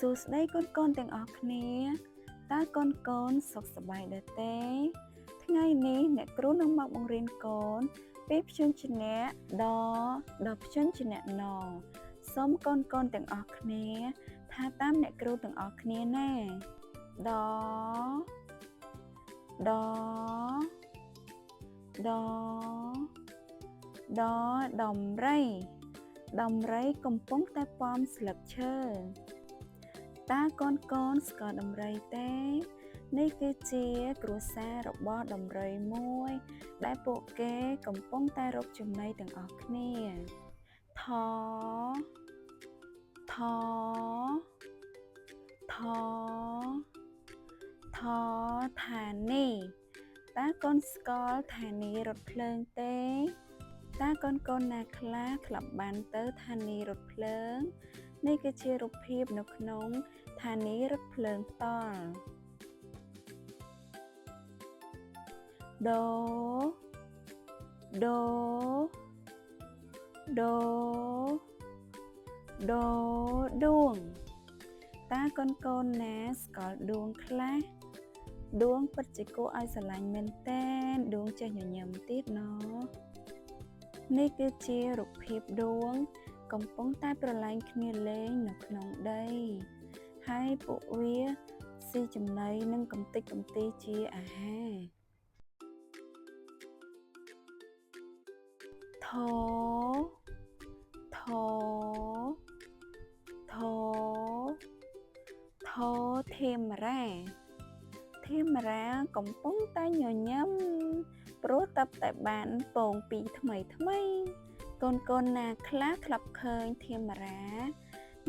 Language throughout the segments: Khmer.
សួស្តីកូនទាំងអស់គ្នាតើកូនសុខសប្បាយដែរទេថ្ងៃនេះអ្នកគ្រូនឹងមកបង្រៀនកូនពីព្យញ្ជនៈដល់ព្យញ្ជនៈណសូមកូនទាំងអស់គ្នាថាតាមអ្នកគ្រូទាំងអស់គ្នាណាដដំរីកំពុងតែប៉មស្លឹកឈើតើកូនស្គាល់ដំរីទេនេះគឺជាគ្រួសាររបស់ដំរីមួយដែលពួកគេកំពុងតែរកចំណីទាំងអស់គ្នាថថានីតើកូនស្គាល់ថានីរថភ្លើងទេតើកូនណាខ្លះធ្លាប់បានទៅថានីរថភ្លើងនេះគឺជារូបភាពនៅក្នុងថានីរថភ្លើងផ្ទាល់ដួងតើកូនណាស្គាល់ដួងខ្លះដួងពិតជាគួរឲ្យស្រឡាញ់មែនទែនដួងចេះញញឹមទៀតណោះនេះគឺជារូបភាពដួងកំពុងតែប្រឡែងគ្នាលេងនៅក្នុងដីហើយពួកវាស៊ីចំណីនិងកំទេចកំទីជាអាហារថធាមរាកំពុងតែញញឹមព្រោះតែបានពងពីថ្មីកូនណាខ្លះធ្លាប់ឃើញធាមរា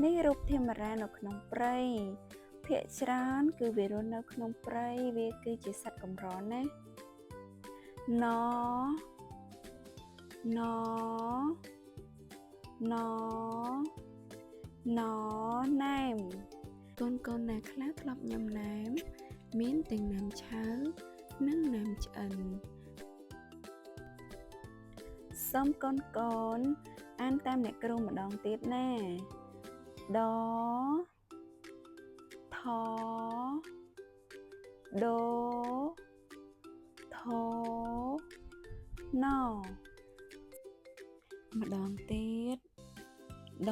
នេះរូបធាមរានៅក្នុងព្រៃភាគច្រើនគឺវារស់នៅក្នុងព្រៃវាគឺជាសត្វកម្រណាណណែមកូនណាខ្លះធ្លាប់ញ៉ាំណែមមានទាំងណែមឆៅនិងណែមឆ្អិនសូមកូនអានតាមអ្នកគ្រូម្ដងទៀតណាដណម្ដងទៀតដ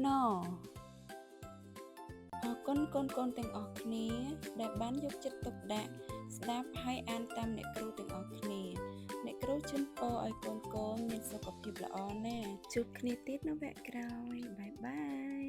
ណអរគុណកូនទាំងអស់គ្នាដែលបានយកចិត្តទុកដាក់ស្ដាប់ហើយអានតាមអ្នកគ្រូទាំងអស់គ្នាអ្នកគ្រូជូនពរឲ្យកូនមានសុខភាពល្អណាស់ជួបគ្នាទៀតនៅវគ្គក្រោយបាយបាយ